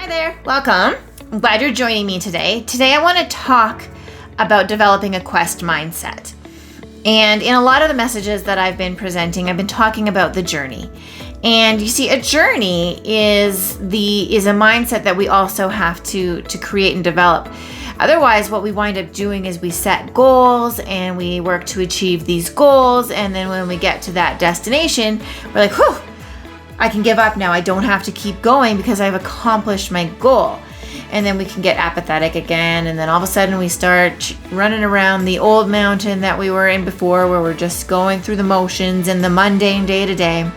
there. Welcome. I'm glad you're joining me today. Today I want to talk about developing a quest mindset. And in a lot of the messages that I've been presenting, I've been talking about the journey. And you see, a journey is a mindset that we also have to create and develop. Otherwise, what we wind up doing is we set goals and we work to achieve these goals. And then when we get to that destination, we're like, whew, I can give up now. I don't have to keep going because I've accomplished my goal. And then we can get apathetic again. And then all of a sudden we start running around the old mountain that we were in before, where we're just going through the motions and the mundane day to day.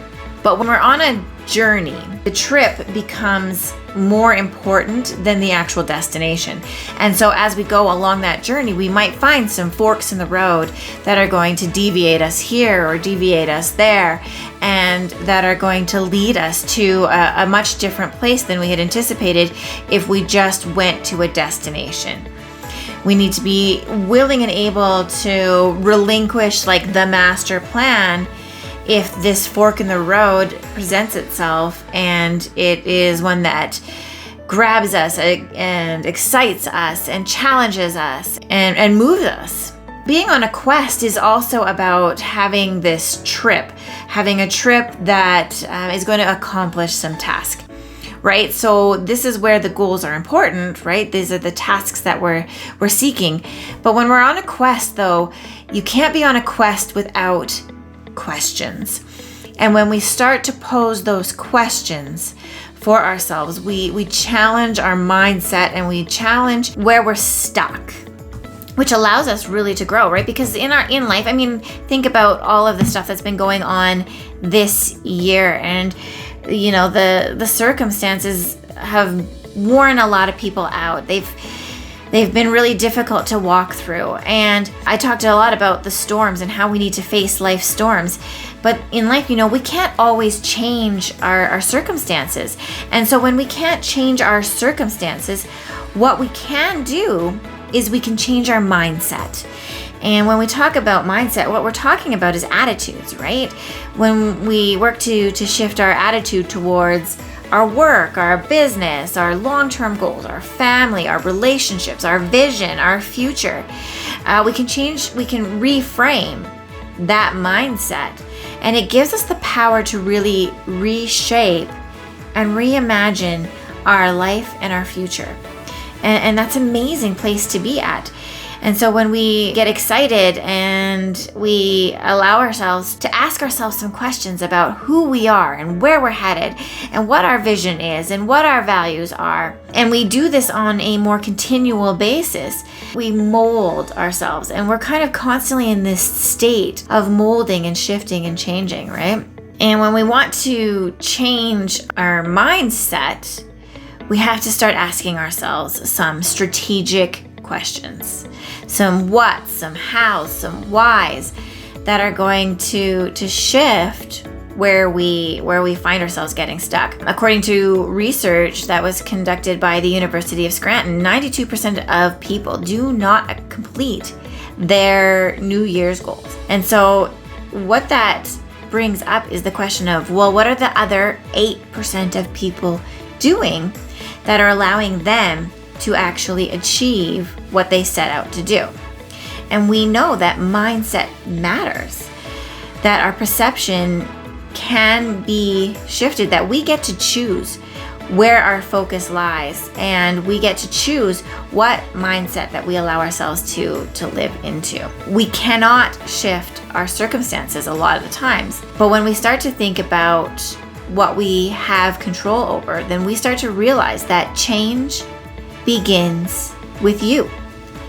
But when we're on a journey, the trip becomes more important than the actual destination. And so as we go along that journey, we might find some forks in the road that are going to deviate us here or deviate us there, and that are going to lead us to a much different place than we had anticipated if we just went to a destination. We need to be willing and able to relinquish the master plan if this fork in the road presents itself and it is one that grabs us and excites us and challenges us and moves us. Being on a quest is also about having this trip, having a trip that is going to accomplish some task, right? So this is where the goals are important, right? These are the tasks that we're seeking. But when we're on a quest, though, you can't be on a quest without questions. And when we start to pose those questions for ourselves, we challenge our mindset and we challenge where we're stuck, which allows us really to grow, right? Because in life, think about all of the stuff that's been going on this year, and the circumstances have worn a lot of people out. They've been really difficult to walk through. And I talked a lot about the storms and how we need to face life's storms. But in life, we can't always change our circumstances. And so when we can't change our circumstances, what we can do is we can change our mindset. And when we talk about mindset, what we're talking about is attitudes, right? When we work to shift our attitude towards our work, our business, our long-term goals, our family, our relationships, our vision, our future, we can reframe that mindset. And it gives us the power to really reshape and reimagine our life and our future. And that's an amazing place to be at. And so when we get excited and we allow ourselves to ask ourselves some questions about who we are and where we're headed and what our vision is and what our values are, and we do this on a more continual basis, we mold ourselves, and we're kind of constantly in this state of molding and shifting and changing, right? And when we want to change our mindset, we have to start asking ourselves some strategic questions. Some whats, some hows, some whys that are going to shift where we find ourselves getting stuck. According to research that was conducted by the University of Scranton, 92% of people do not complete their New Year's goals. And so what that brings up is the question of, well, what are the other 8% of people doing that are allowing them to actually achieve what they set out to do? And we know that mindset matters, that our perception can be shifted, that we get to choose where our focus lies, and we get to choose what mindset that we allow ourselves to live into. We cannot shift our circumstances a lot of the times, but when we start to think about what we have control over, then we start to realize that change begins with you.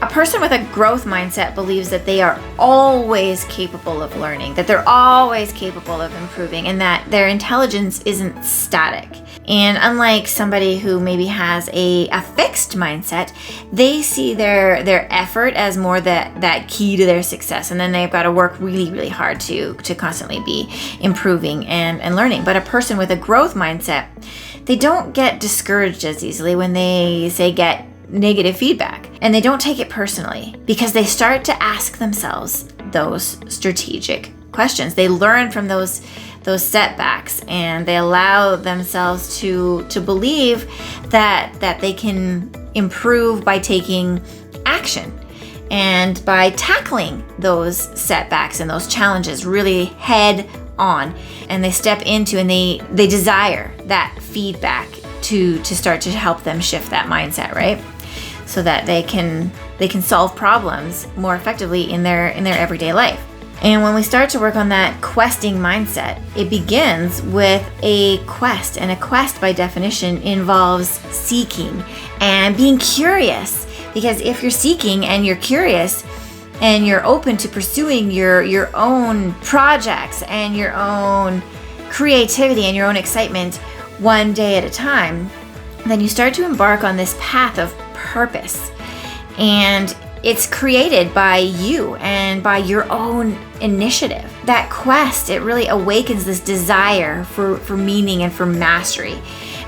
A person with a growth mindset believes that they are always capable of learning, that they're always capable of improving, and that their intelligence isn't static. And unlike somebody who maybe has a fixed mindset, they see their effort as more that key to their success, and then they've got to work really, really hard to constantly be improving and learning. But a person with a growth mindset, they don't get discouraged as easily when they get negative feedback, and they don't take it personally because they start to ask themselves those strategic questions. They learn from those those setbacks, and they allow themselves to believe that they can improve by taking action and by tackling those setbacks and those challenges really head on. And they step into and they desire that feedback to start to help them shift that mindset, right? So that they can solve problems more effectively in their everyday life. And when we start to work on that questing mindset, it begins with a quest. And a quest, by definition, involves seeking and being curious. Because if you're seeking and you're curious and you're open to pursuing your own projects and your own creativity and your own excitement one day at a time, then you start to embark on this path of purpose. And it's created by you and by your own initiative. That quest, it really awakens this desire for meaning and for mastery.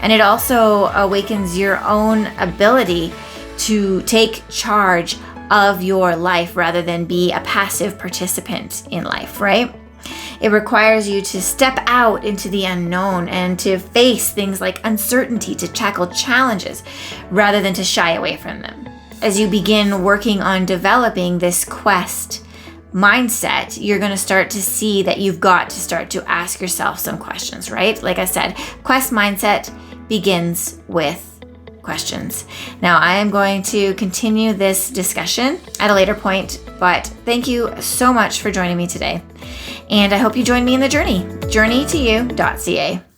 And it also awakens your own ability to take charge of your life rather than be a passive participant in life, right? It requires you to step out into the unknown and to face things like uncertainty, to tackle challenges rather than to shy away from them. As you begin working on developing this quest mindset, you're going to start to see that you've got to start to ask yourself some questions, right? Like I said, quest mindset begins with questions. Now, I am going to continue this discussion at a later point, but thank you so much for joining me today. And I hope you join me in the journey, journeytoyou.ca.